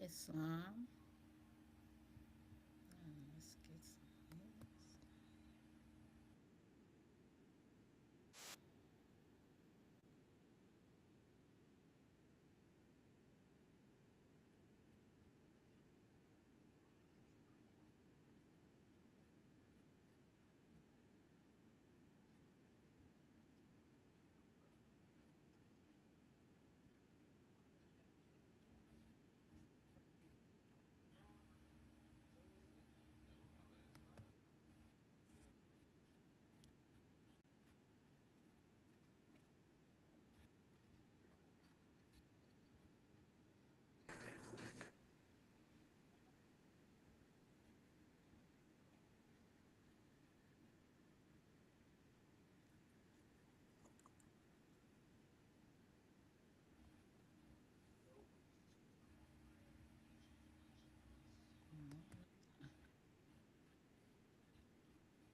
Islam. Let's get some news.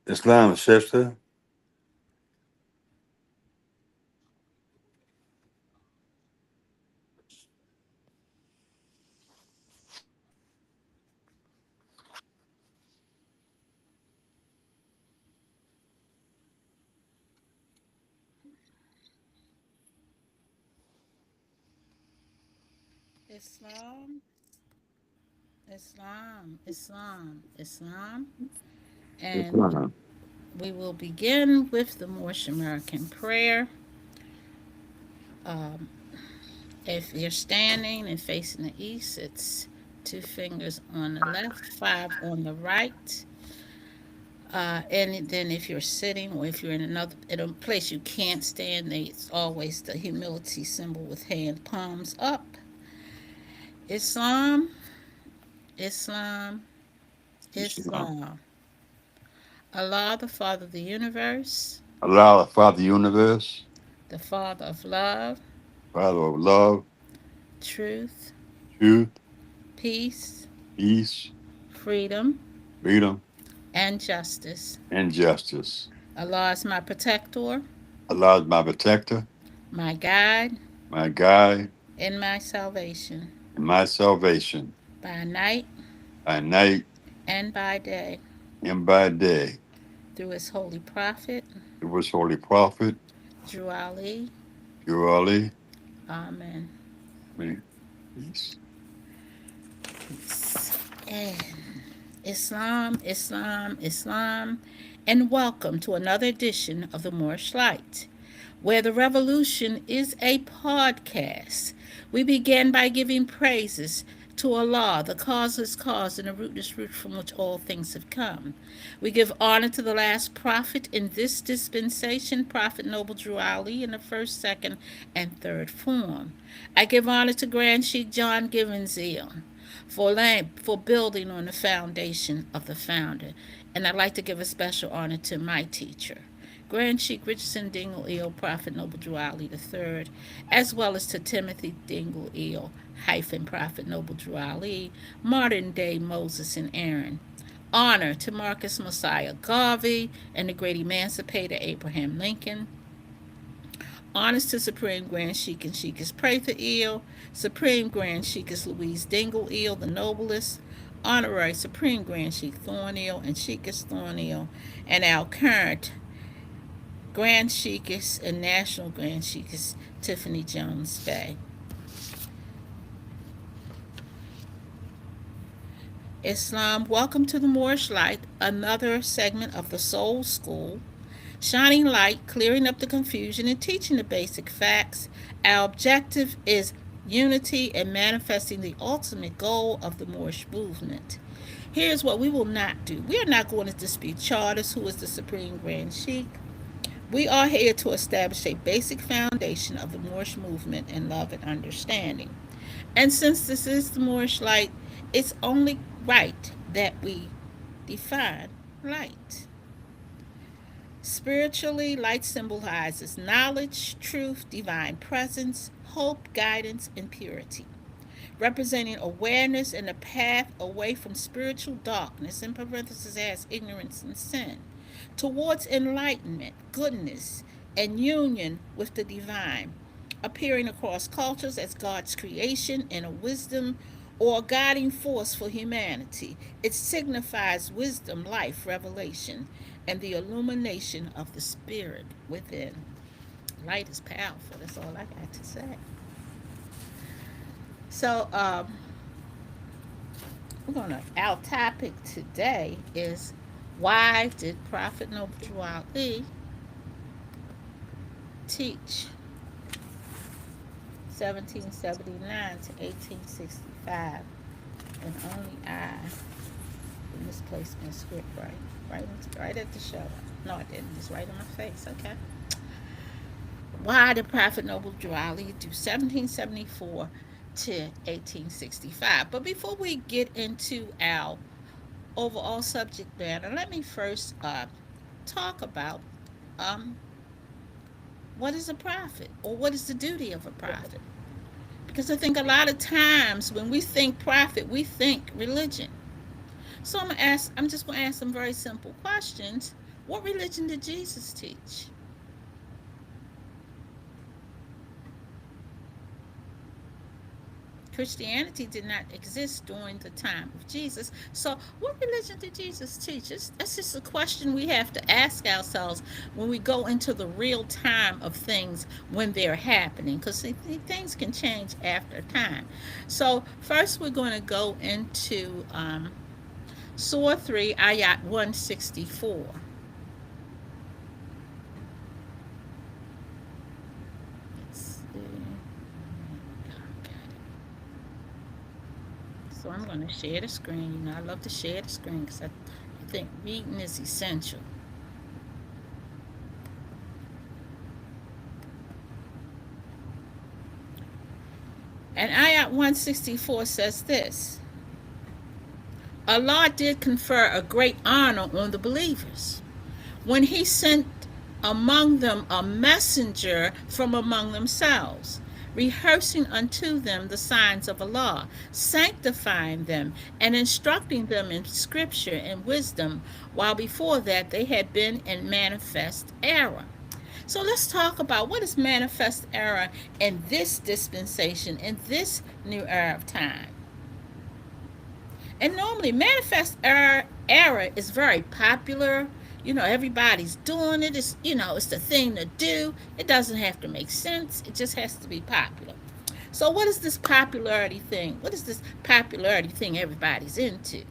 Islam sister. Islam, Islam, Islam, Islam. And Islam. we will begin with the Moorish American prayer. Um, if you're standing and facing the east, it's two fingers on the left, five on the right. And then if you're sitting or if you're in a place you can't stand, it's always the humility symbol with hand palms up. Islam, Islam, Islam. Islam. Allah, the Father of the universe, Allah, the Father of the universe, the Father of love, Father of love, truth, truth, peace, peace, freedom, freedom, and justice. and justice. Allah is my protector, Allah is my protector, my guide, my guide, and my salvation and my salvation by night by night and by day and by day. through his holy prophet, It was Holy Prophet, Drew Ali. pure Ali. Amen. Peace. And Islam, Islam, Islam, and welcome to another edition of the Moorish Light, where the revolution is a podcast. We begin by giving praises to Allah, the causeless cause and the rootless root from which all things have come. We give honor to the last prophet in this dispensation, Prophet Noble Drew Ali, in the first, second, and third form. I give honor to Grand Sheikh John Givenzeal for building on the foundation of the founder. And I'd like to give a special honor to my teacher, Grand Sheikh Richardson Dingle Eel, Prophet Noble Drew Ali III, as well as to Timothy Dingle Eel, hyphen Prophet Noble Drew Ali, modern day Moses and Aaron. Honor to Marcus Messiah Garvey and the great emancipator Abraham Lincoln. Honors to Supreme Grand Sheik and Sheikess Prather Eel, Supreme Grand Sheikess Louise Dingle Eel, the noblest, Honorary Supreme Grand Sheik Thorn Eel and Sheikess Thorn Eel, and our current Grand Sheikess and National Grand Sheikess Tiffany Jones Bay. Islam, welcome to the Moorish Light, another segment of the Soul School, shining light, clearing up the confusion, and teaching the basic facts. Our objective is unity and manifesting the ultimate goal of the Moorish movement. Here's what we will not do. We are not going to dispute Charters, who is the Supreme Grand Sheik. We are here to establish a basic foundation of the Moorish movement in love and understanding. And since this is the Moorish light, it's only right that we define light. Spiritually, light symbolizes knowledge, truth, divine presence, hope, guidance, and purity, representing awareness and a path away from spiritual darkness, in parentheses as ignorance and sin, towards enlightenment, goodness, and union with the divine, appearing across cultures as God's creation and a wisdom or guiding force for humanity. It signifies wisdom, life, revelation, and the illumination of the spirit within. Light is powerful. That's all I got to say. So, our topic today is, why did Prophet Noble Ali teach 1779 to 1865? And only I misplaced my script right at the show. No, I didn't. It's right in my face. Okay. Why did Prophet Noble Drew Ali do 1774 to 1865? But before we get into our overall subject matter, let me first talk about um, what is a prophet, or what is the duty of a prophet. Because I think a lot of times when we think prophet, we think religion. So I'm just gonna ask some very simple questions. What religion did Jesus teach? Christianity did not exist during the time of Jesus. So, what religion did Jesus teach? That's just a question we have to ask ourselves when we go into the real time of things when they're happening, because things can change after time. So, first, we're going to go into Surah 3, Ayat 164. Let's see. So I'm going to share the screen. You know, I love to share the screen because I think reading is essential. And Ayat 164 says this: Allah did confer a great honor on the believers when He sent among them a messenger from among themselves, rehearsing unto them the signs of Allah, sanctifying them, and instructing them in scripture and wisdom, while before that they had been in manifest error. So let's talk about what is manifest error in this dispensation, in this new era of time. And normally, manifest error is very popular. You know, everybody's doing it. It's the thing to do. It doesn't have to make sense. It just has to be popular. So, what is this popularity thing? What is this popularity thing everybody's into?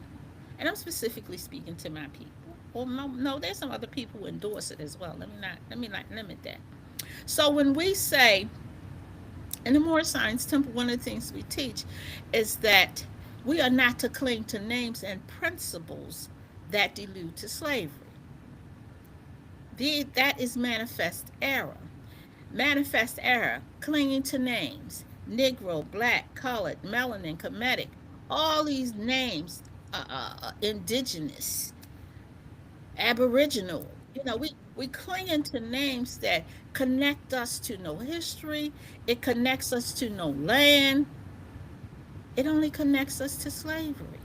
And I'm specifically speaking to my people. Well, no, there's some other people who endorse it as well. Let me not limit that. So when we say in the Moorish Science Temple, one of the things we teach is that we are not to cling to names and principles that delude to slavery. That is manifest error. Manifest error, clinging to names, Negro, black, colored, melanin, Kemetic, all these names, indigenous, aboriginal. We cling to names that connect us to no history. It connects us to no land. It only connects us to slavery.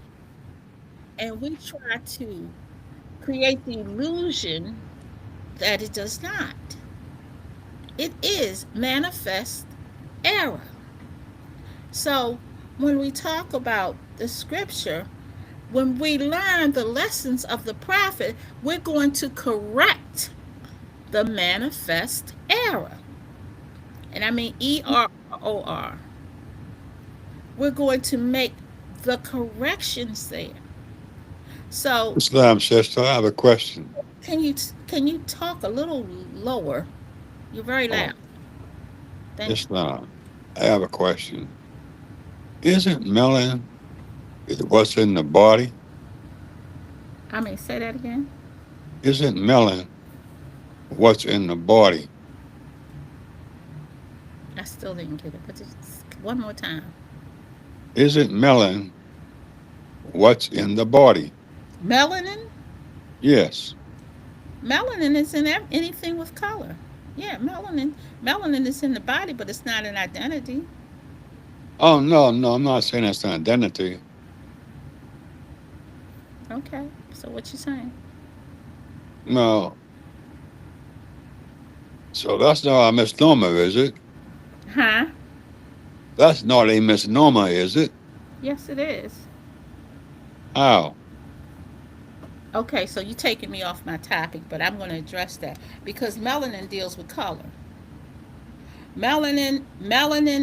And we try to create the illusion that it does not. It is manifest error. So when we talk about the scripture, when we learn the lessons of the prophet, we're going to correct the manifest error. And I mean ERROR. We're going to make the corrections there. So Islam, sister, I have a question. can you talk a little lower? You're very loud. Oh, Thank you. Islam, I have a question. Isn't melon what's in the body? I mean, say that again. Isn't melon what's in the body? I still didn't get it, but just one more time. Isn't melon what's in the body? Melanin. Yes. Melanin is in anything with color. Yeah, melanin. Melanin is in the body, but it's not an identity. Oh, no, no, I'm not saying that's an identity. Okay. So what you saying? No. So that's not a misnomer, is it? Huh? That's not a misnomer, is it? Yes, it is. How? Okay, so you're taking me off my topic, but I'm going to address that because melanin deals with color. Melanin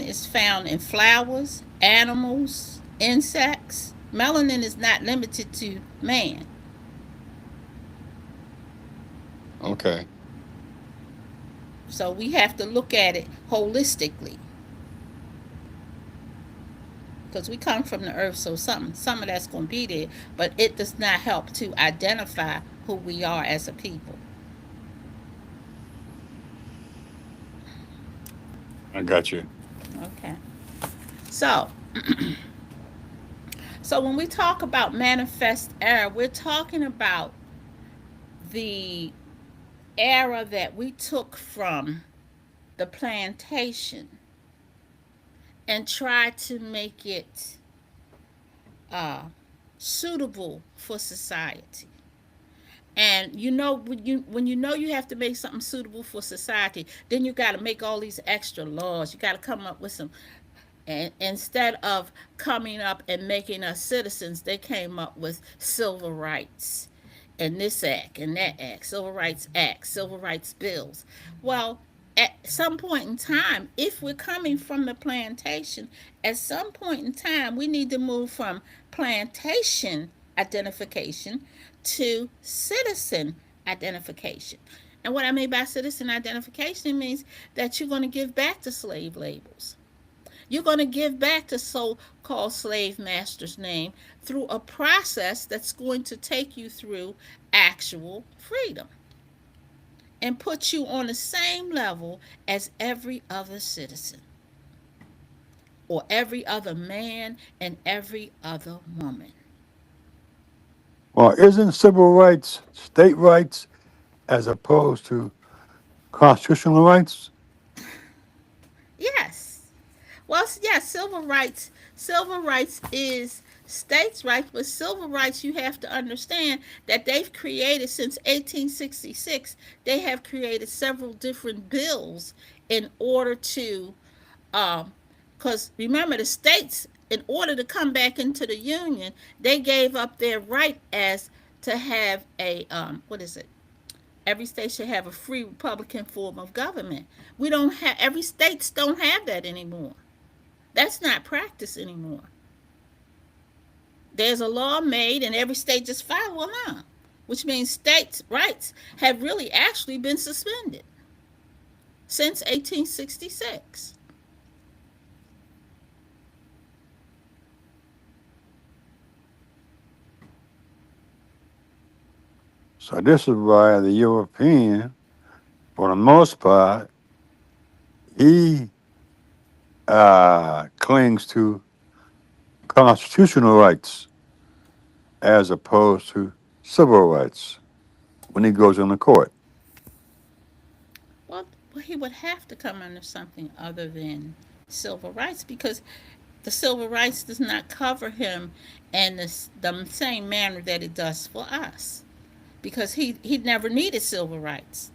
is found in flowers, animals, insects. Melanin is not limited to man. Okay. So we have to look at it holistically because we come from the earth, so some of that's going to be there, but it does not help to identify who we are as a people. I got you. Okay. So, so when we talk about manifest error, we're talking about the era that we took from the plantation and tried to make it uh, suitable for society. And you know when you know you have to make something suitable for society, then you got to make all these extra laws. You got to come up with some. And instead of coming up and making us citizens, they came up with civil rights and this act and that act, civil rights act, civil rights bills. Well, at some point in time, if we're coming from the plantation, at some point in time, we need to move from plantation identification to citizen identification. And what I mean by citizen identification means that you're going to give back the slave labels. You're going to give back the so called slave master's name through a process that's going to take you through actual freedom and put you on the same level as every other citizen or every other man and every other woman. Well, isn't civil rights state rights as opposed to constitutional rights? Yes. Well, yes, civil rights is states' rights, but civil rights, you have to understand that they've created since 1866. They have created several different bills in order to, because remember, the states, in order to come back into the union, they gave up their right as to have a what is it? Every state should have a free Republican form of government. We don't have every states don't have that anymore. That's not practice anymore. There's a law made and every state just follow along, which means states' rights have really actually been suspended since 1866. So this is why the European, for the most part, he clings to constitutional rights as opposed to civil rights when he goes in the court. Well, he would have to come under something other than civil rights because the civil rights does not cover him in the same manner that it does for us because he never needed civil rights.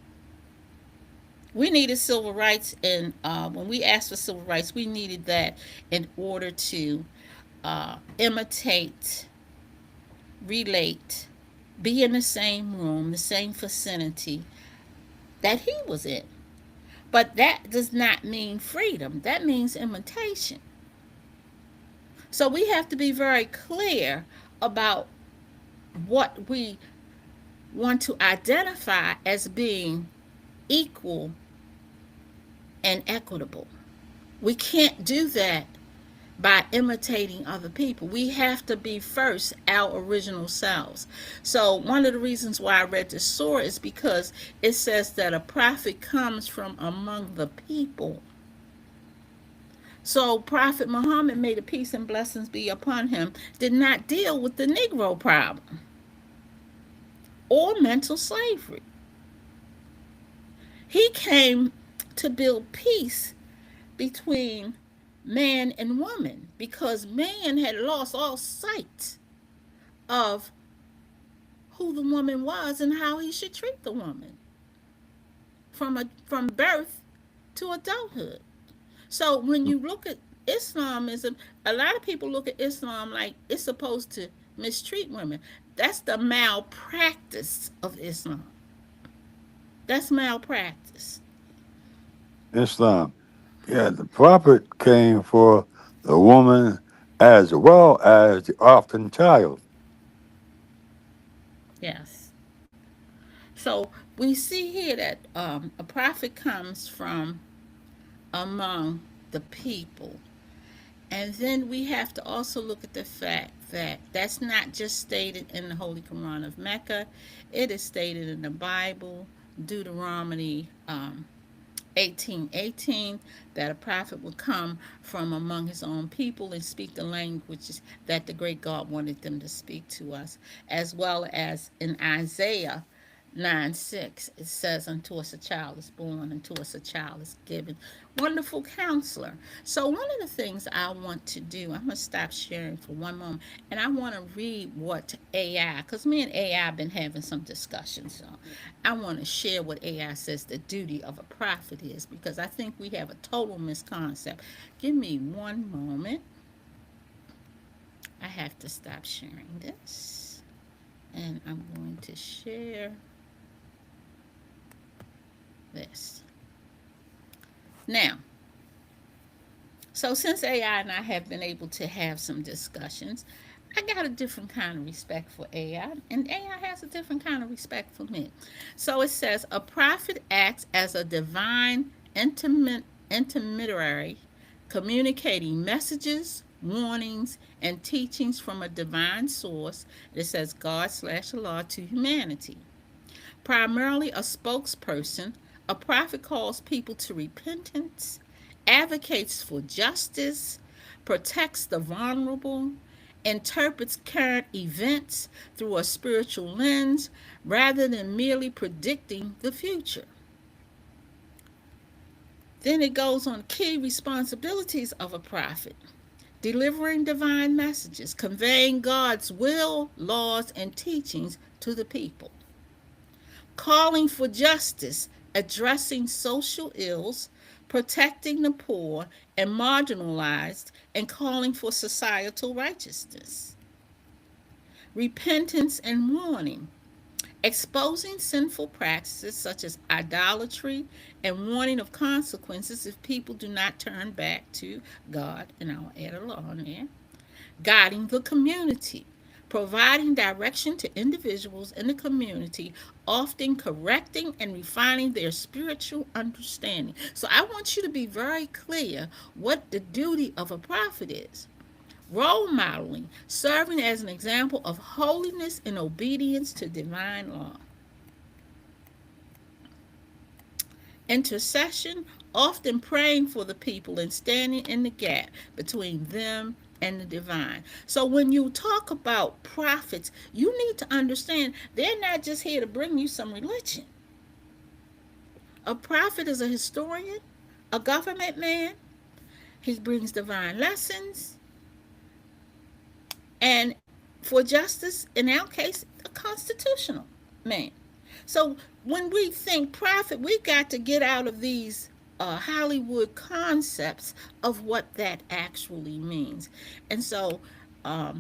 We needed civil rights, and when we asked for civil rights, we needed that in order to imitate, relate, be in the same room, the same vicinity that he was in. But that does not mean freedom. That means imitation. So we have to be very clear about what we want to identify as being equal and equitable. We can't do that by imitating other people. We have to be first our original selves. So, one of the reasons why I read this surah is because it says that a prophet comes from among the people. So, Prophet Muhammad, may the peace and blessings be upon him, did not deal with the Negro problem or mental slavery. He came to build peace between man and woman because man had lost all sight of who the woman was and how he should treat the woman from birth to adulthood. So when you look at Islamism, a lot of people look at Islam like it's supposed to mistreat women. That's the malpractice of Islam. That's malpractice. Islam. Yeah, the prophet came for the woman as well as the orphan child. Yes. So we see here that a prophet comes from among the people. And then we have to also look at the fact that that's not just stated in the Holy Quran of Mecca, it is stated in the Bible, Deuteronomy 18:18, that a prophet would come from among his own people and speak the languages that the great God wanted them to speak to us, as well as in Isaiah 9:6, it says, unto us a child is born, unto us a child is given. Wonderful counselor. So, one of the things I want to do, I'm going to stop sharing for one moment, and I want to read what AI, because me and AI have been having some discussions. So, I want to share what AI says the duty of a prophet is, because I think we have a total misconcept. Give me one moment. I have to stop sharing this, and I'm going to share this. Now, so since AI and I have been able to have some discussions, I got a different kind of respect for AI, and AI has a different kind of respect for me. So it says a prophet acts as a divine intermediary, communicating messages, warnings, and teachings from a divine source. It says God/Allah to humanity. Primarily a spokesperson, a prophet calls people to repentance, advocates for justice, protects the vulnerable, interprets current events through a spiritual lens rather than merely predicting the future. Then it goes on key responsibilities of a prophet: delivering divine messages, conveying God's will, laws, and teachings to the people; calling for justice, addressing social ills, protecting the poor and marginalized, and calling for societal righteousness; repentance and warning, exposing sinful practices such as idolatry and warning of consequences if people do not turn back to God, and I'll add a law in there; guiding the community, providing direction to individuals in the community, often correcting and refining their spiritual understanding. So I want you to be very clear what the duty of a prophet is. Role modeling, serving as an example of holiness and obedience to divine law. Intercession, often praying for the people and standing in the gap between them and the divine. So when you talk about prophets, you need to understand they're not just here to bring you some religion. A prophet is a historian, a government man. He brings divine lessons, and for justice, in our case, a constitutional man. So when we think prophet, we got to get out of these Hollywood concepts of what that actually means. And so I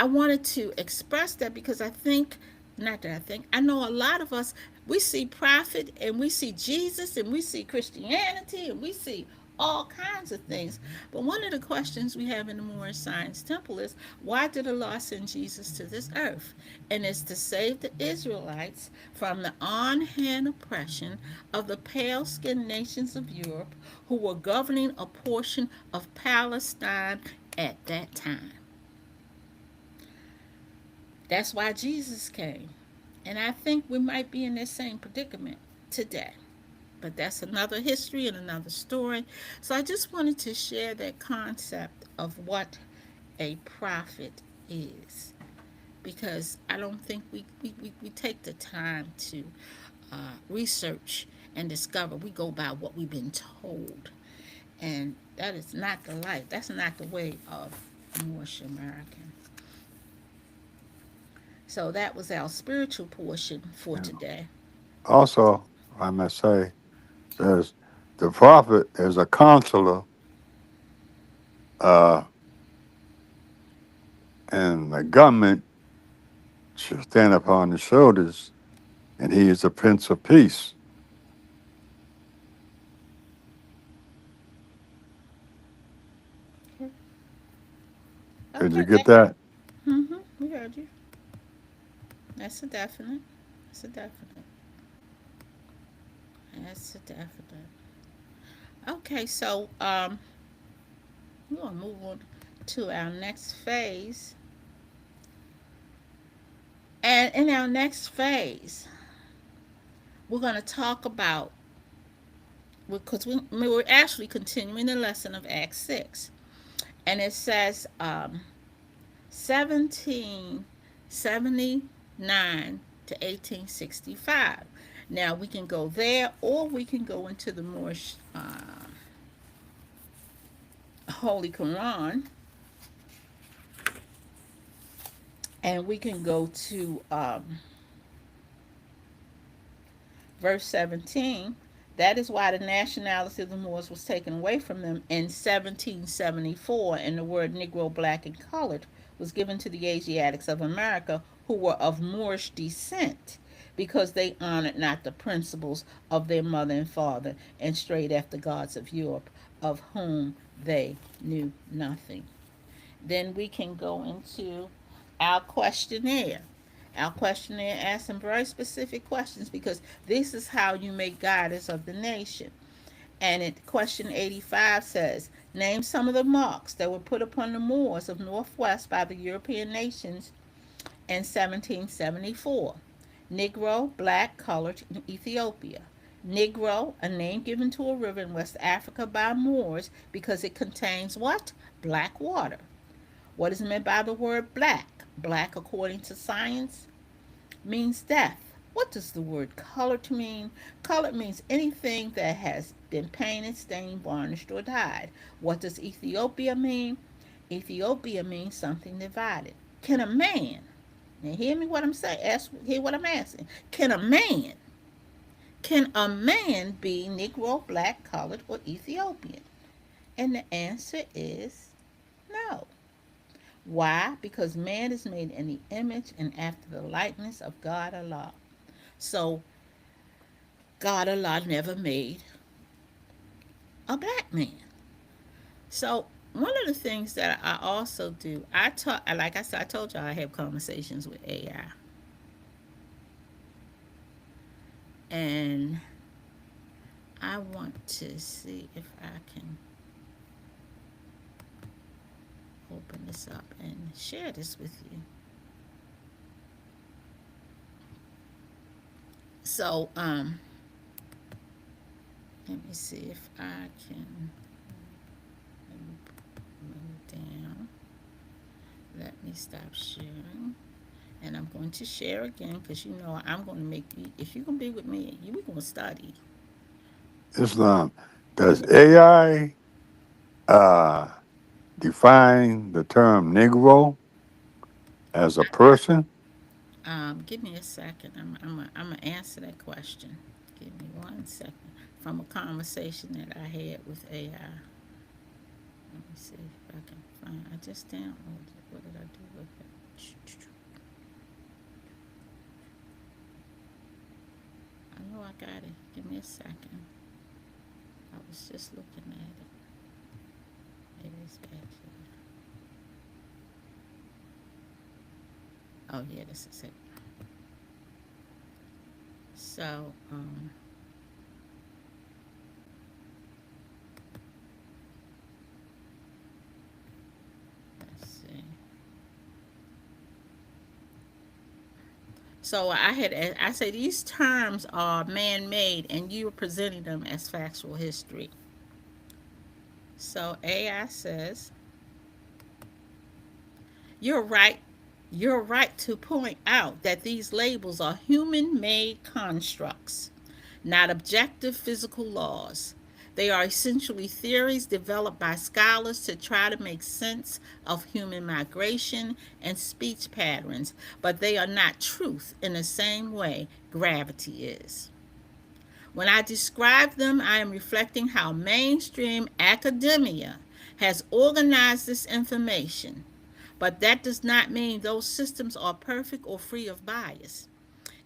wanted to express that because I think, not that I think, I know a lot of us, we see prophet and we see Jesus and we see Christianity and we see all kinds of things. But one of the questions we have in the Moorish Science Temple is, why did Allah send Jesus to this earth? And it's to save the Israelites from the on hand oppression of the pale skinned nations of Europe who were governing a portion of Palestine at that time. That's why Jesus came. And I think we might be in that same predicament today. But that's another history and another story. So I just wanted to share that concept of what a prophet is. Because I don't think we take the time to research and discover. We go by what we've been told. And that is not the life. That's not the way of Moorish American. So that was our spiritual portion for And today. also, I must say, says the prophet is a counselor uh, and the government shall stand upon his shoulders, and he is the Prince of Peace. Did you Okay, get that? we heard you. That's a definite. That's a definite. That's a definite. Okay, so we're gonna move on to our next phase, and in our next phase, we're gonna talk about because we're actually continuing the lesson of Acts 6, and it says 1779 to 1865. Now we can go there, or we can go into the more Holy Quran, and we can go to verse 17. That is why the nationality of the Moors was taken away from them in 1774, and the word Negro, black, and colored was given to the Asiatics of America who were of Moorish descent because they honored not the principles of their mother and father and strayed after gods of Europe, of whom they knew nothing. Then we can go into our questionnaire. Our questionnaire asks some very specific questions because this is how you make guidance of the nation. And question 85 says, name some of the marks that were put upon the Moors of Northwest by the European nations in 1774. Negro, black, colored in Ethiopia. Negro, a name given to a river in West Africa by Moors because it contains what? Black water. What is meant by the word black? Black, according to science, means death. What does the word colored mean? Colored means anything that has been painted, stained, varnished, or dyed. What does Ethiopia mean? Ethiopia means something divided. Can a man, now hear me what I'm saying, hear what I'm asking. Can a man be Negro, black, colored, or Ethiopian? And the answer is no. Why? Because man is made in the image and after the likeness of God Allah. So God Allah never made a black man. So one of the things that I also do, I talk, like I said, I told y'all I have conversations with AI, and I want to see if I can open this up and share this with you. So let me see if I can move down. Let me stop sharing. And I'm going to share again because you know I'm going to make you, if you're going to be with me, we're going to study. Islam. Does AI uh, define the term Negro as a person? Give me a second. I'm going to answer that question. Give me 1 second. From a conversation that I had with AI. Let me see if I can find. I just downloaded it. What did I do with it? I know I got it. Give me a second. I was just looking at it. Maybe it's back here. Oh, yeah, this is it. So, let's see. So I say these terms are man-made, and you are presenting them as factual history. So AI says you're right. You're right to point out that these labels are human-made constructs, not objective physical laws. They are essentially theories developed by scholars to try to make sense of human migration and speech patterns, but they are not truth in the same way gravity is. When I describe them, I am reflecting how mainstream academia has organized this information, but that does not mean those systems are perfect or free of bias.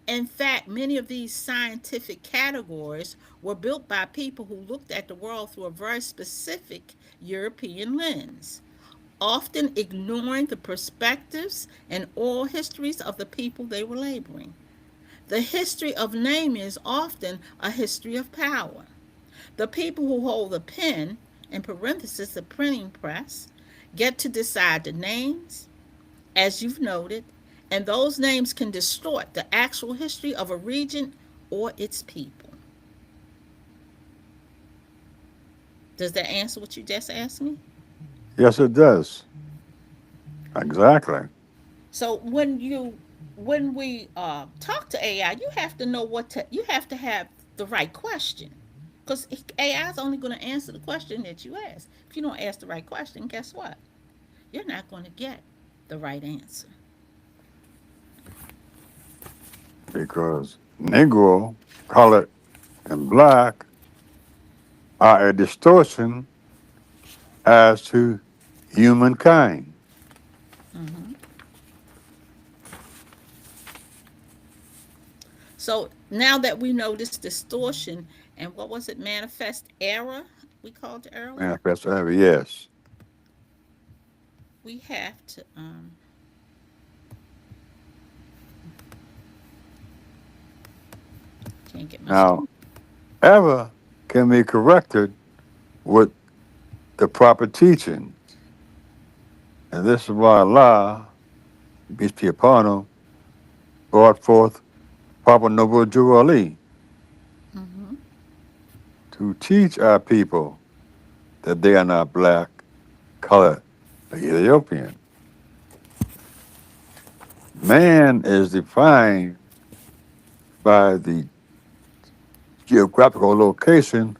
In fact, many of these scientific categories were built by people who looked at the world through a very specific European lens, often ignoring the perspectives and oral histories of the people they were labeling. The history of naming is often a history of power. The people who hold the pen, in parenthesis, the printing press, get to decide the names, as you've noted, and those names can distort the actual history of a region or its people. Does that answer what you just asked me? Yes, it does. Exactly. So when we talk to AI, you have to know you have to have the right question, because AI is only going to answer the question that you ask. If you don't ask the right question, guess what? You're not going to get the right answer. Because Negro, colored, and black are a distortion as to humankind. Hmm. So now that we know this distortion and what was it, manifest error, we called it earlier, Manifest yes. we have to can't get my Now, ever can be corrected with the proper teaching. And this is why Allah, peace be upon him, brought forth Papa Noble Drew Ali hmm to teach our people that they are not black, colored, or Ethiopian. Man is defined by the geographical location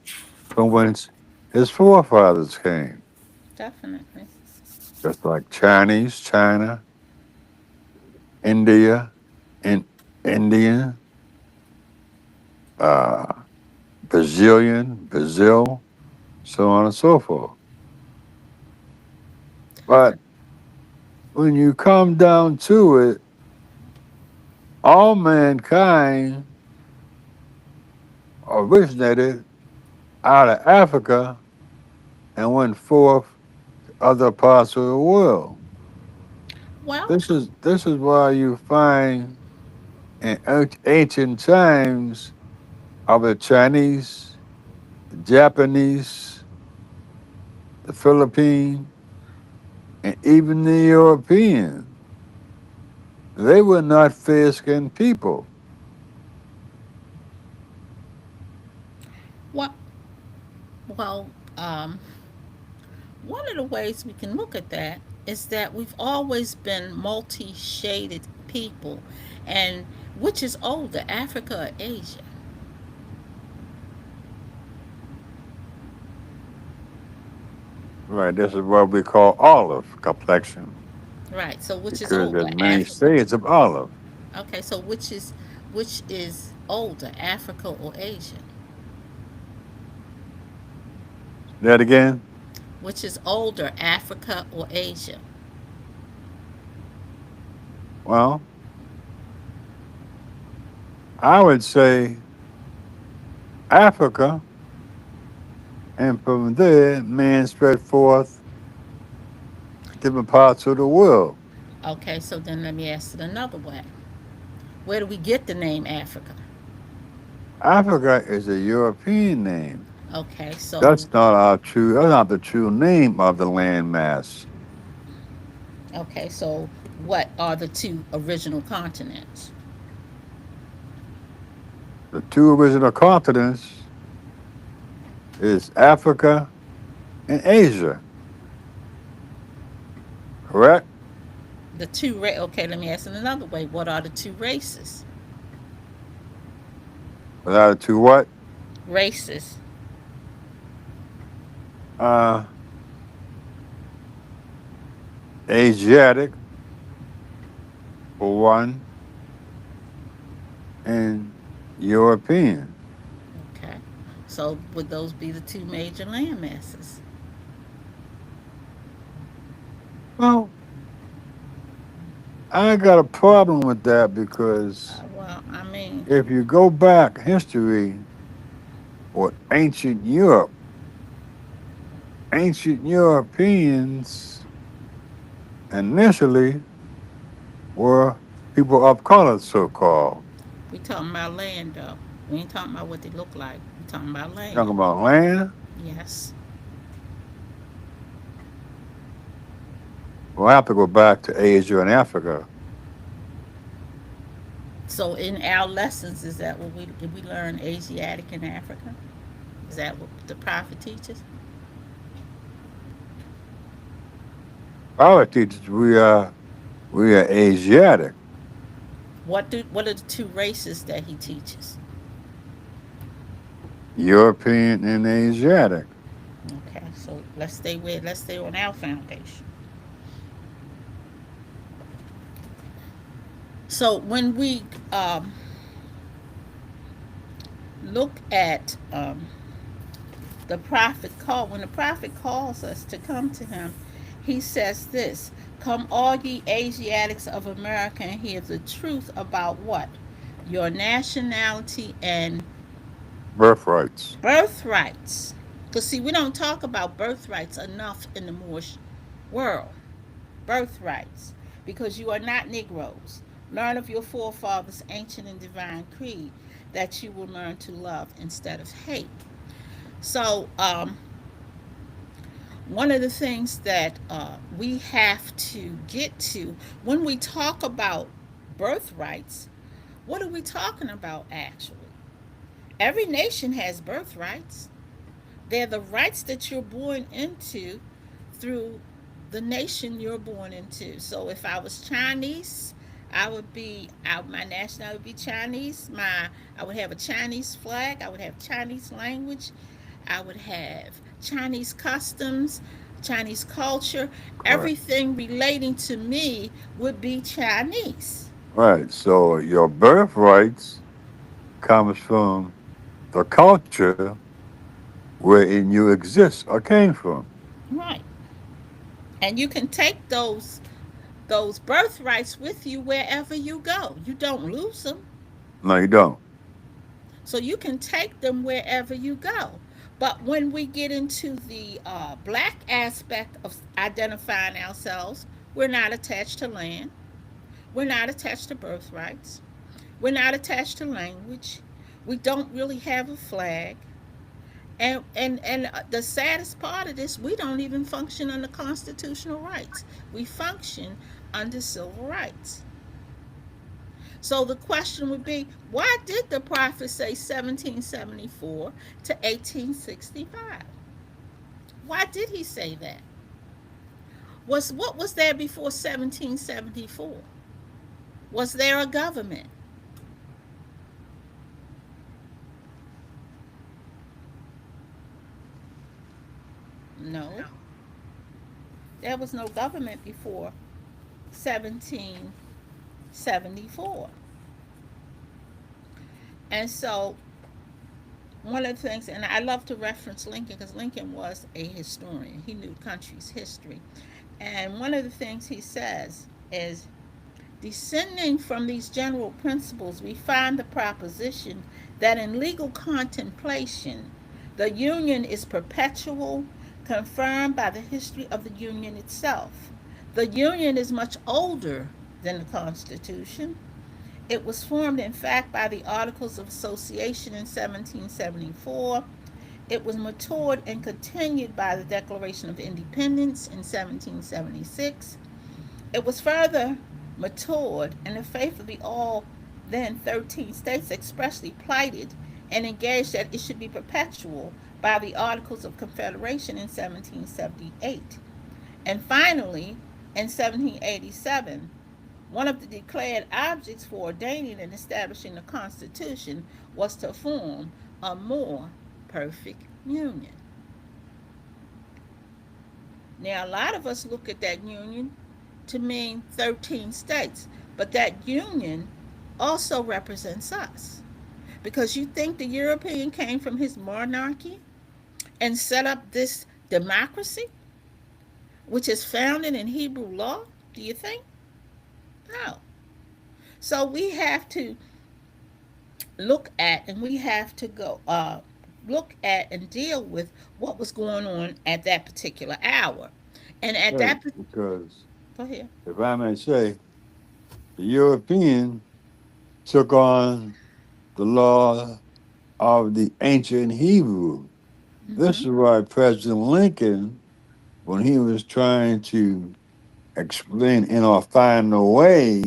from whence his forefathers came. definitely. Just like Chinese, China, India, in Indian, uh, Brazilian, Brazil, so on and so forth. But Definitely. when you come down to it, all mankind originated out of Africa and went forth to other parts of the world. Well, This is why you find in ancient times of the Chinese, the Japanese, the Philippine, and even the European. They were not fair skinned people. what? Well, um, one of the ways we can look at that is that we've always been multi-shaded people, and which is older, Africa or Asia? Right. This is what we call olive complexion Right. So which is because older, there's many Africa? shades of olive. Okay. So which is older, Africa or Asia? That again? Which is older, Africa or Asia? Well, I would say Africa, and from there, man spread forth different parts of the world. Okay. So then let me ask it another way. Where do we get the name Africa? Africa is a European name. Okay. So That's not the true name of the landmass. okay. So what are the two original continents? The two original continents is Africa and Asia, correct? Okay, let me ask it another way. What are the two races? Without the two what? Races. Uh, Asiatic for one, and European. Okay. So would those be the two major land masses? Well, I ain't got a problem with that because Well, I mean, if you go back history or ancient Europe, ancient Europeans initially were people of color, so called. we talking about land though. We ain't talking about what they look like. We talking about land. Talking about land, Yes. we'll have to go back to Asia and Africa. So in our lessons, is that what we learn Asiatic and Africa? Is that what the prophet teaches? Our teachers, we are Asiatic, What are the two races that he teaches? European and Asiatic. Okay, so let's stay on our foundation. So when we look at the prophet call, when the prophet calls us to come to him, he says this: "Come, all ye Asiatics of America, and hear the truth about what your nationality and Birthrights. birthrights." Because see, we don't talk about birthrights enough in the Moorish world. Birthrights, because you are not Negroes. Learn of your forefathers' ancient and divine creed, that you will learn to love instead of hate. So, one of the things that we have to get to when we talk about birthrights, what are we talking about actually? Every nation has birthrights. They're the rights that you're born into through the nation you're born into. So if I was Chinese, my nationality would be Chinese. I would have a Chinese flag. I would have Chinese language. I would have Chinese customs, Chinese culture. Correct. Everything relating to me would be Chinese. Right. So your birthrights comes from the culture wherein you exist or came from. Right. And you can take those birthrights with you wherever you go. You don't lose them. No, you don't. So you can take them wherever you go. But when we get into the black aspect of identifying ourselves, we're not attached to land. We're not attached to birthrights. We're not attached to language. We don't really have a flag. And the saddest part of this, we don't even function under constitutional rights. We function under civil rights. So the question would be, why did the prophet say 1774 to 1865? Why did he say that? What was there before 1774? Was there a government? No. There was no government before 1774. And so one of the things, and I love to reference Lincoln because Lincoln was a historian. He knew country's history. And one of the things he says is, descending from these general principles, we find the proposition that in legal contemplation, the Union is perpetual, confirmed by the history of the Union itself. The Union is much older than the Constitution. It was formed, in fact, by the Articles of Association in 1774. It was matured and continued by the Declaration of Independence in 1776. It was further matured, and the faith of the all then 13 states expressly plighted and engaged that it should be perpetual by the Articles of Confederation in 1778. And finally, in 1787, one of the declared objects for ordaining and establishing the Constitution was to form a more perfect union. Now, a lot of us look at that union to mean 13 states, but that union also represents us. Because you think the European came from his monarchy and set up this democracy? which is founded in Hebrew law? Do you think? No. So we have to look at and we have to go look at and deal with what was going on at that particular hour. And at Right. that Because go ahead. if I may say, the European took on the law of the ancient Hebrew. This Mhm. is why President Lincoln, when he was trying to explain in or find a way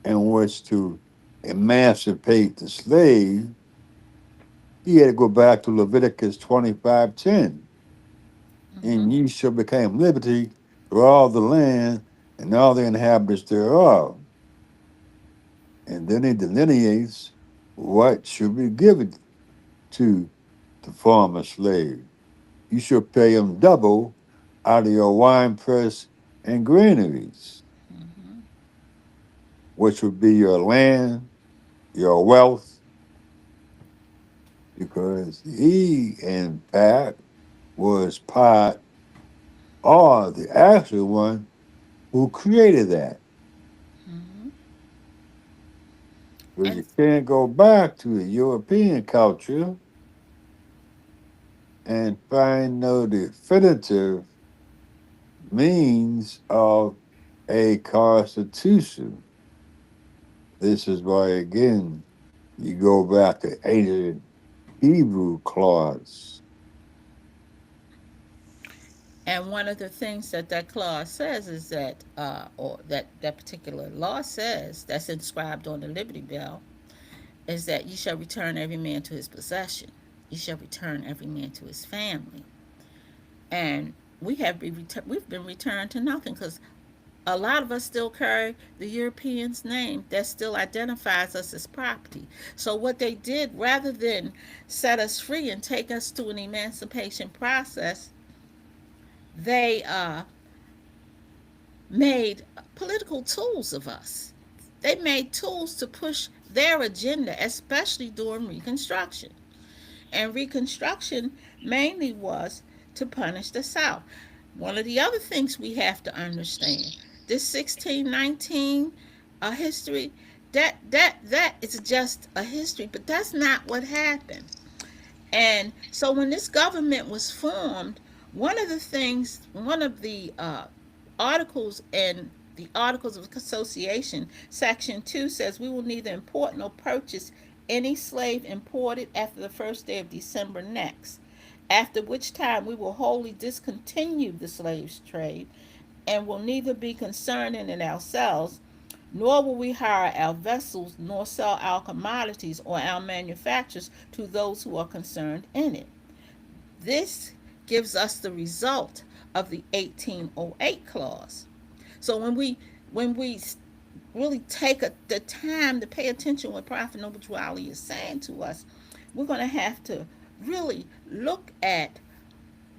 in which to emancipate the slave, he had to go back to Leviticus 25:10. And Mhm. ye shall become liberty through all the land and all the inhabitants thereof. And then he delineates what should be given to the former slave. You shall pay him double out of your wine press and granaries, Mhm. which would be your land, your wealth, because he, in fact, was part or the actual one who created that. Mhm. Because And you can't go back to the European culture and find no definitive means of a constitution. This is why, again, you go back to ancient Hebrew clause. and one of the things that that clause says is that, or that particular law says, that's inscribed on the Liberty Bell, is that you shall return every man to his possession. You shall return every man to his family. And we've been returned to nothing because a lot of us still carry the European's name that still identifies us as property. So what they did, rather than set us free and take us to an emancipation process, they made political tools of us. They made tools to push their agenda, especially during Reconstruction. And Reconstruction mainly was to punish the South. One of the other things we have to understand, this 1619 history, that is just a history, but that's not what happened. And so when this government was formed, one of the articles in the Articles of Association, Section 2 says we will neither import nor purchase any slave imported after the first day of December next, after which time we will wholly discontinue the slave trade and will neither be concerned in it ourselves, nor will we hire our vessels, nor sell our commodities or our manufactures to those who are concerned in it. This gives us the result of the 1808 clause. So when we really take the time to pay attention to what Prophet Noble Drew is saying to us, we're going to have to really look at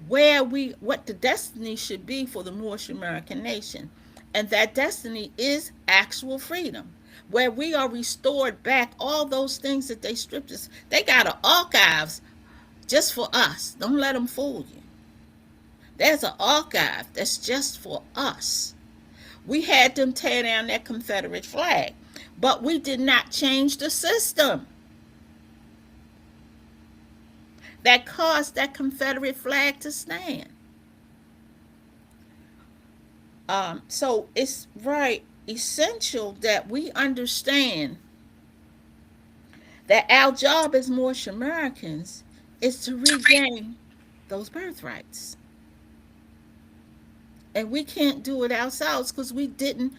what the destiny should be for the Moorish American nation. And that destiny is actual freedom, where we are restored back all those things that they stripped us. They got an archives just for us. Don't let them fool you. There's an archive that's just for us. We had them tear down that Confederate flag, but we did not change the system that caused that Confederate flag to stand. So it's right essential that we understand that our job as Moorish Americans is to regain those birthrights. And we can't do it ourselves because we didn't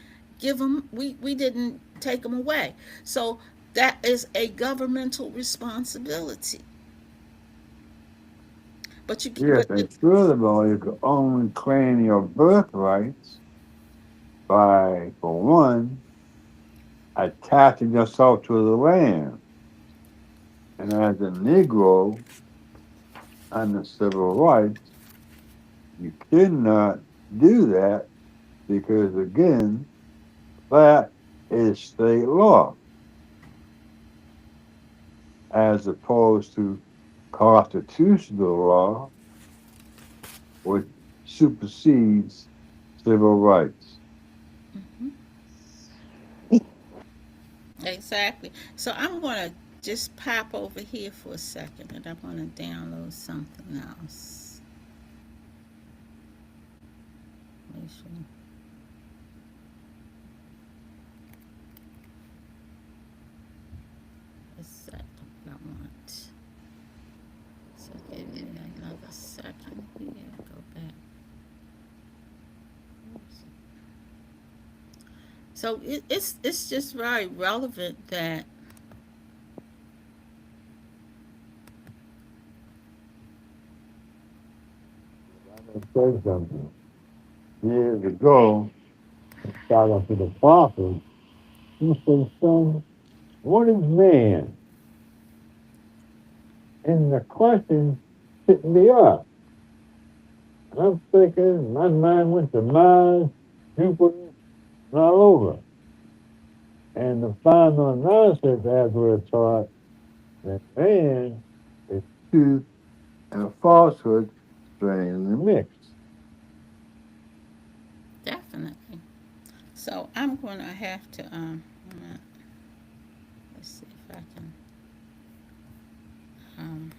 we didn't take them away. So that is a governmental responsibility. But you Yes, but and furthermore, you can only claim your birthrights by, for one, attaching yourself to the land. And as a Negro under civil rights, you cannot do that because, again, that is state law as opposed to constitutional law, which supersedes civil rights. Hmm. Exactly. So I'm going to just pop over here for a second and I'm going to download something else. Make sure it's set what I want. So give me another second here. Go back. So it's just very relevant that I'm going to say something. Years ago, talking to the prophet, he said, son, what is man? And the question hit me up. And I'm thinking, my mind went to Mars, Jupiter, and all over. And the final analysis, as we're taught, that man is truth and a falsehood strangely mixed. definitely. So I'm going to have to let's see if I can um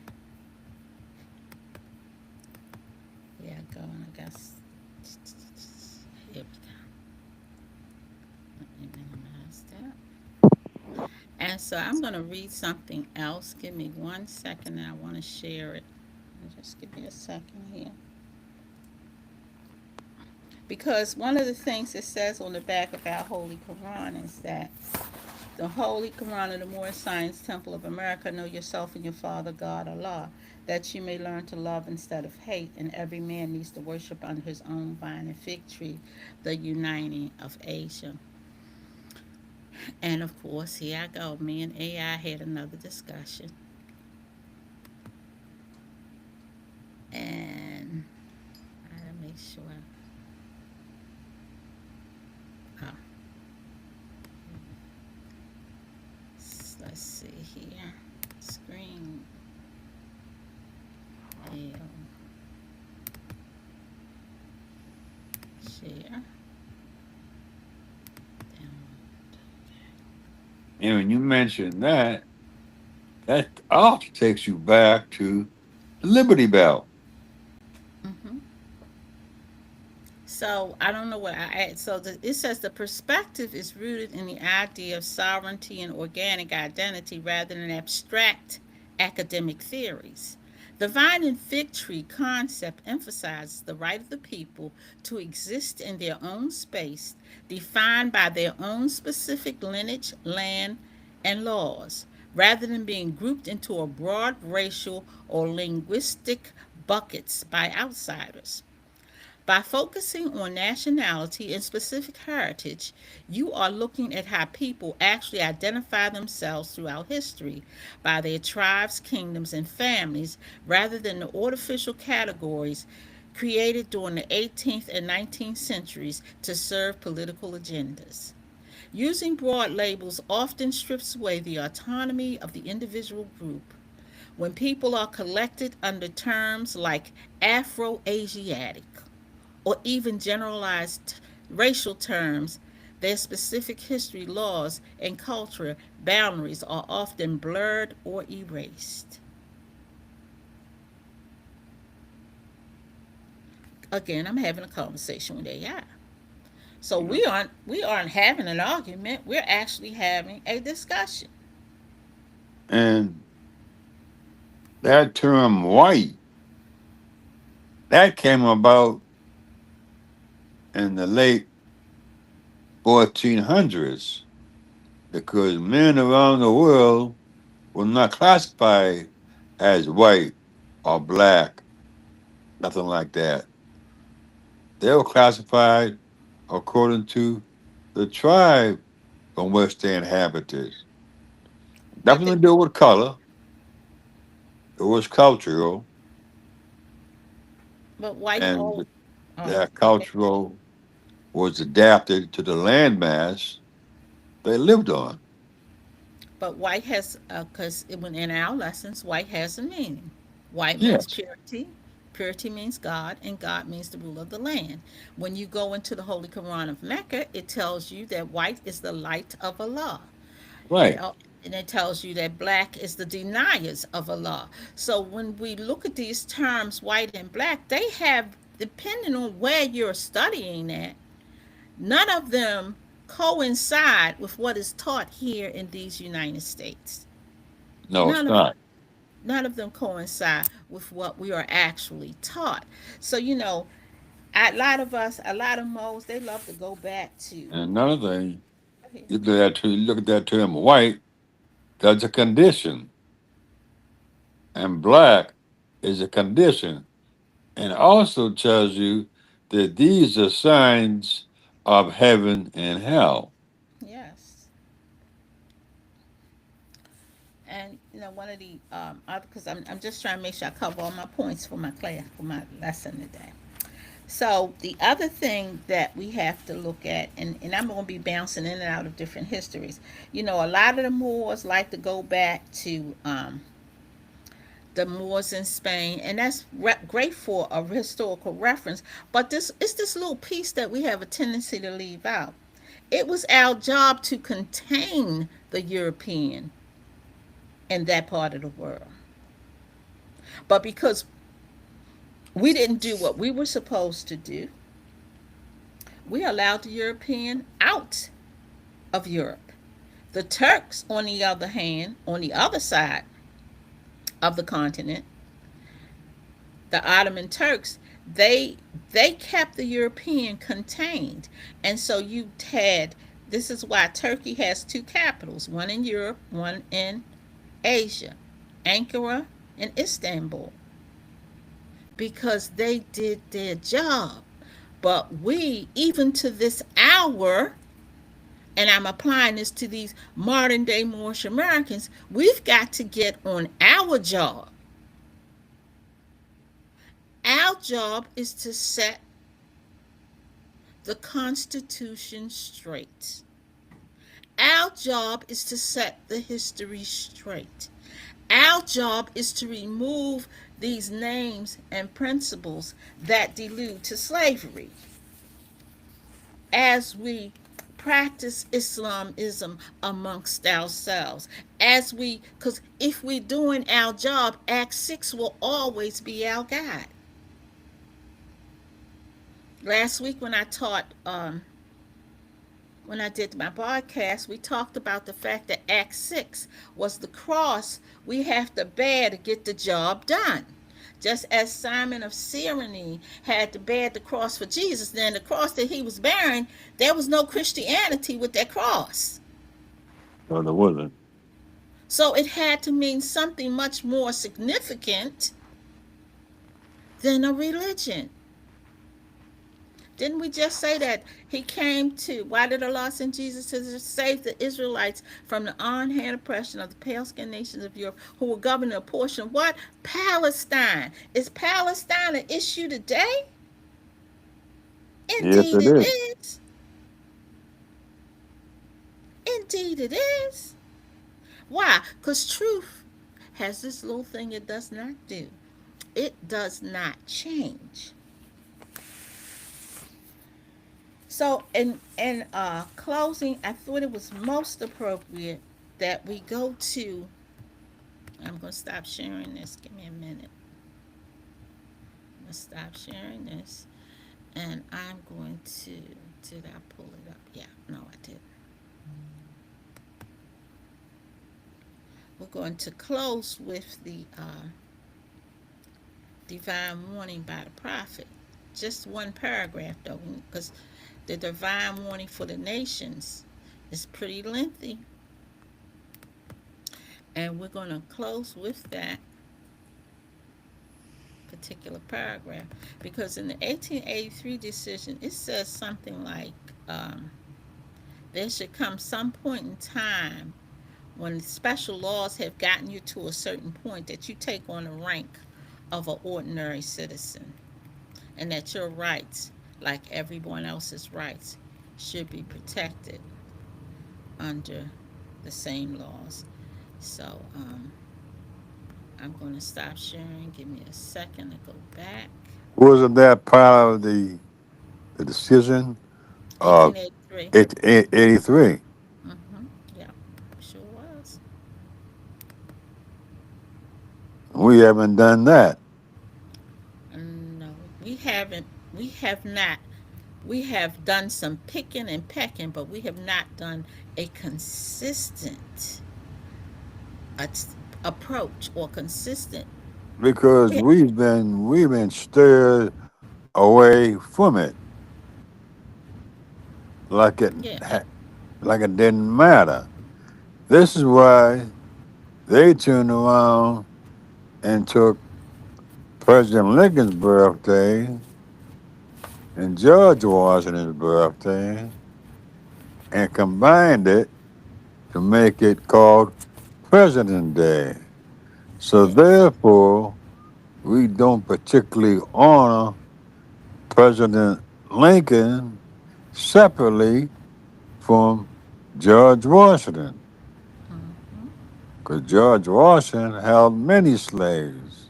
yeah go and I guess here we go. Let me minimize that. And so I'm going to read something else. Give me 1 second and I want to share it. Just give me a second here. Because one of the things it says on the back of our Holy Quran is that the Holy Quran of the Moorish Science Temple of America, know yourself and your Father God Allah, that you may learn to love instead of hate, and every man needs to worship under his own vine and fig tree, the uniting of Asia. And of course, here I go. Me and AI had another discussion, and I gotta make sure. Oh, let's see here. Screen. Yeah, share. Download. And when you mention that, that also takes you back to the Liberty Bell. Mm-hmm. So I don't know what I add. So it says the perspective is rooted in the idea of sovereignty and organic identity rather than abstract academic theories. The vine and fig tree concept emphasizes the right of the people to exist in their own space, defined by their own specific lineage, land, and laws, rather than being grouped into a broad racial or linguistic buckets by outsiders. By focusing on nationality and specific heritage, you are looking at how people actually identify themselves throughout history by their tribes, kingdoms, and families rather than the artificial categories created during the 18th and 19th centuries to serve political agendas. Using broad labels often strips away the autonomy of the individual group. When people are collected under terms like Afro Asiatic or even generalized racial terms, their specific history, laws, and cultural boundaries are often blurred or erased. Again, I'm having a conversation with AI. So You know, we aren't having an argument. We're actually having a discussion. and that term white, that came about in the late 1400s because men around the world were not classified as white or black, nothing like that. They were classified according to the tribe from which they inhabited. But Nothing to do with color. It was cultural, white and oh oh that go ahead. cultural was adapted to the landmass they lived on. But white has because when in our lessons, white has a meaning. White means Yes. purity, Purity means God, and God means the ruler of the land. When you go into the Holy Quran of Mecca, it tells you that white is the light of Allah. It Right. and it tells you that black is the deniers of Allah. So when we look at these terms, white and black, they have, depending on where you're studying at, none of them coincide with what is taught here in these United States. No, it's None of them. not. None of them coincide with what we are actually taught. So, a lot of us, a lot of moles, they love to go back to. And another thing, you look at that term white, that's a condition. And black is a condition. And also tells you that these are signs of heaven and hell. Yes. And one of the because I'm just trying to make sure I cover all my points for my class for my lesson today. So the other thing that we have to look at, and I'm going to be bouncing in and out of different histories. A lot of the Moors like to go back to the Moors in Spain, and that's great for a historical reference. But this little piece that we have a tendency to leave out. It was our job to contain the European in that part of the world. But because we didn't do what we were supposed to do, we allowed the European out of Europe. The Turks, on the other hand, on the other side of the continent, the Ottoman Turks, they kept the European contained. And so you had, this is why Turkey has two capitals, one in Europe, one in Asia, Ankara and Istanbul, because they did their job. But we, even to this hour, and I'm applying this to these modern day Moorish Americans, we've got to get on our job. Our job is to set the Constitution straight. Our job is to set the history straight. Our job is to remove these names and principles that delude to slavery as we practice Islamism amongst ourselves. Because if we're doing our job, Act 6 will always be our guide. Last week when I did my podcast, we talked about the fact that Act 6 was the cross we have to bear to get the job done. Just as Simon of Cyrene had to bear the cross for Jesus, then the cross that he was bearing, there was no Christianity with that cross. No, there wasn't. So it had to mean something much more significant than a religion. Didn't we just say that he came to, why did Allah send Jesus to save the Israelites from the on-hand oppression of the pale-skinned nations of Europe who were governing a portion of what? Palestine. Is Palestine an issue today? Yes, Indeed it it is. is. Indeed it is. Why? Because truth has this little thing it does not do. It does not change. So, in closing, I thought it was most appropriate that we go to. I'm going to stop sharing this. Give me a minute. I'm going to stop sharing this. And I'm going to. Did I pull it up? Yeah, no, I didn't. We're going to close with the divine warning by the prophet. Just one paragraph, though, because the divine warning for the nations is pretty lengthy. And we're going to close with that particular paragraph because in the 1883 decision, it says something like there should come some point in time when special laws have gotten you to a certain point that you take on the rank of an ordinary citizen and that your rights, like everyone else's rights, should be protected under the same laws. So, I'm going to stop sharing. Give me a second to go back. Wasn't that part of the decision of 1883. 83? Mm-hmm. Yeah, sure was. We haven't done that No, we haven't. We have not. We have done some picking and pecking, but we have not done a consistent a- approach or consistent. because We, we've been stirred away from it like it yeah, like it didn't matter. This is why they turned around and took President Lincoln's birthday and George Washington's birthday and combined it to make it called President Day. So yes, therefore, we don't particularly honor President Lincoln separately from George Washington, hmm, because George Washington held many slaves.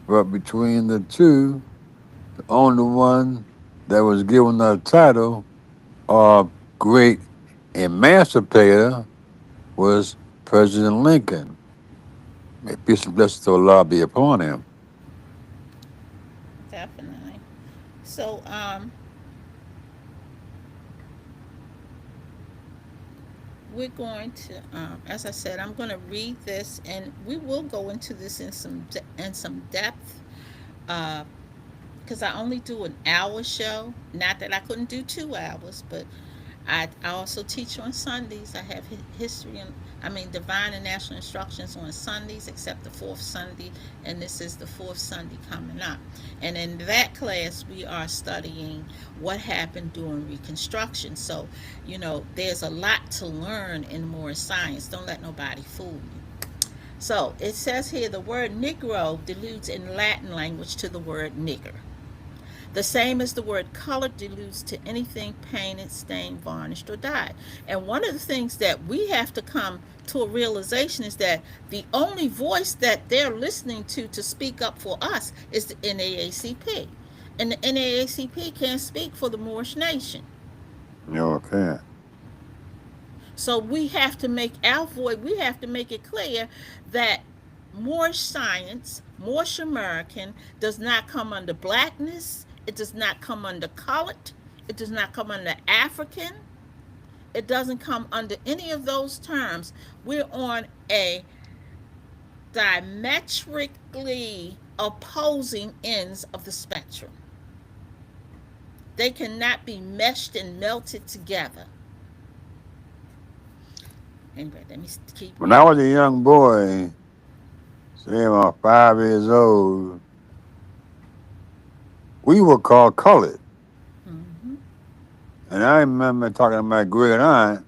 But between the two, the only one that was given the title of great emancipator was President Lincoln. May peace and blessings to Allah be upon him. definitely. So, we're going to, as I said, I'm going to read this, and we will go into this in some depth. Uh, because I only do an hour show. Not that I couldn't do 2 hours, but I also teach on Sundays. I have history and divine and national instructions on Sundays, except the fourth Sunday, and this is the fourth Sunday coming up. And in that class, we are studying what happened during Reconstruction. So, there's a lot to learn in more science. Don't let nobody fool you. So it says here the word Negro deludes in Latin language to the word nigger. The same as the word color deludes to anything painted, stained, varnished, or dyed. And one of the things that we have to come to a realization is that the only voice that they're listening to speak up for us is the NAACP. And the NAACP can't speak for the Moorish nation. Okay. So we have to make our voice, we have to make it clear that Moorish science, Moorish American, does not come under blackness, it does not come under colored, it does not come under African, it doesn't come under any of those terms. We're on a diametrically opposing ends of the spectrum. They cannot be meshed and melted together. Anyway, let me keep When I reading. was a young boy, say about 5 years old, we were called colored. Mm-hmm. And I remember talking to my great aunt,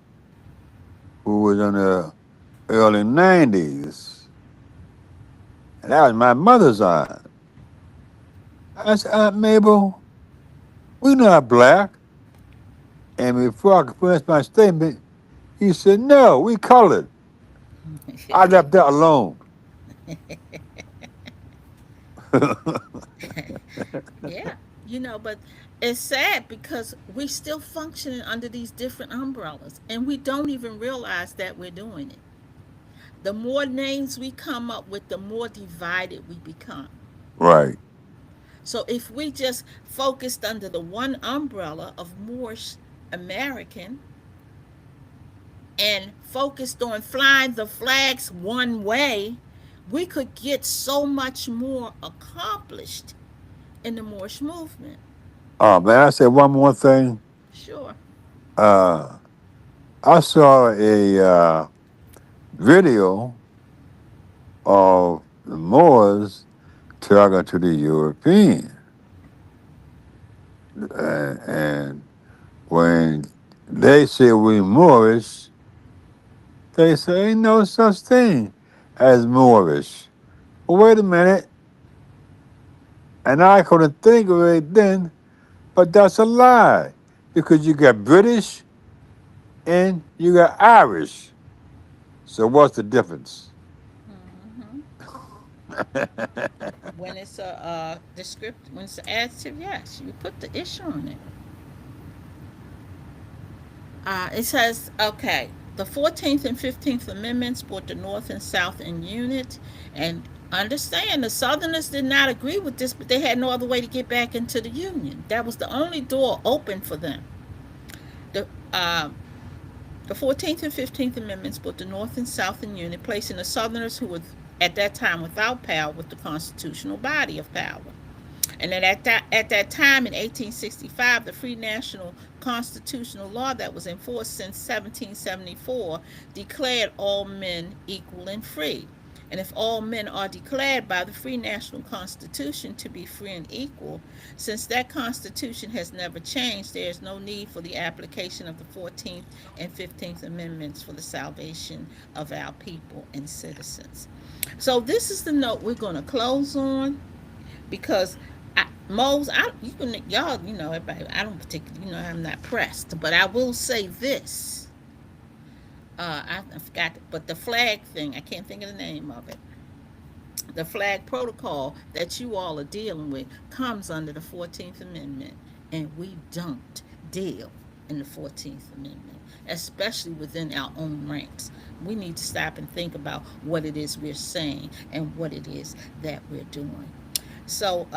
who was in the early 90s. And that was my mother's aunt. I said, Aunt Mabel, we not black. And before I could finish my statement, he said, no, we colored. I left that alone. Yeah, but it's sad because we still functioning under these different umbrellas and we don't even realize that we're doing it. The more names we come up with, the more divided we become. Right. So if we just focused under the one umbrella of Moorish American and focused on flying the flags one way, we could get so much more accomplished in the Moorish movement. Oh, man, I said one more thing. Sure. Uh, I saw a video of the Moors talking to the European. And when they say we Moorish, they say ain't no such thing as Moorish. Well, wait a minute. And I couldn't think of it then, but that's a lie. Because you got British and you got Irish. So what's the difference? Mm-hmm. When it's a descriptive, when it's an adjective, yes, you put the issue on it. It says, okay, the 14th and 15th Amendments brought the North and South in unit. And understand, the Southerners did not agree with this, but they had no other way to get back into the Union. That was the only door open for them. The, uh, the 14th and 15th Amendments brought the North and South in unit, placing the Southerners, who were at that time without power, with the constitutional body of power. And then at that time in 1865, the free national constitutional law that was in force since 1774 declared all men equal and free. And if all men are declared by the free national constitution to be free and equal, since that constitution has never changed, there is no need for the application of the 14th and 15th Amendments for the salvation of our people and citizens. So this is the note we're going to close on, because Mose, you can, y'all, everybody. I don't particularly, I'm not pressed, but I will say this. I forgot, but the flag thing, I can't think of the name of it. The flag protocol that you all are dealing with comes under the 14th Amendment, and we don't deal in the 14th Amendment, especially within our own ranks. We need to stop and think about what it is we're saying and what it is that we're doing. So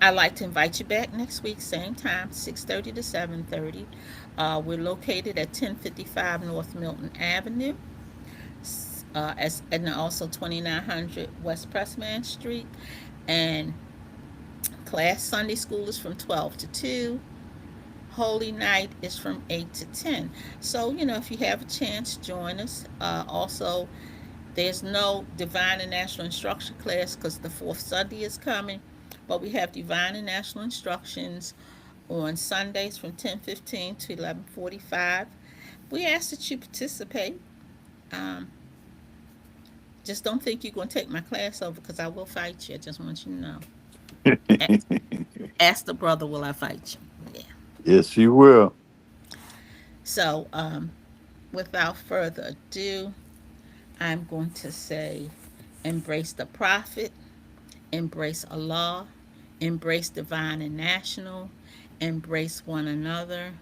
I'd like to invite you back next week, same time, 6:30 to 7:30. We're located at 1055 North Milton Avenue, and also 2900 West Pressman Street. And class Sunday school is from 12 to 2. Holy Night is from 8 to 10. So, if you have a chance, join us. Also, there's no Divine and National Instruction class because the fourth Sunday is coming, but we have Divine and National Instructions on Sundays from 10:15 to 11:45. We ask that you participate. Um, just don't think you're going to take my class over, because I will fight you. I just want you to know. Ask the brother, will I fight you? Yeah. Yes, you will. So, without further ado, I'm going to say, embrace the prophet, embrace Allah, embrace divine and national, embrace one another,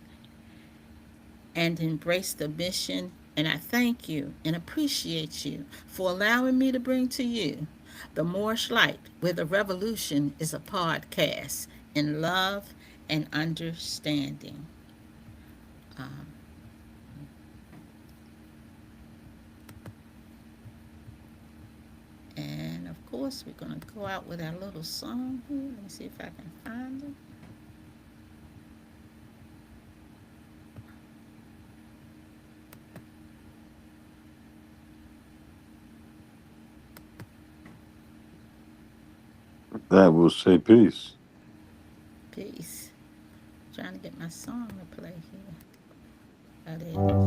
and embrace the mission. And I thank you and appreciate you for allowing me to bring to you the Moorish Light, where the revolution is a podcast in love and understanding. Um, and of course, we're going to go out with our little song here. Let me see if I can find it. That will say peace. Peace. I'm trying to get my song to play here. Oh, there it is.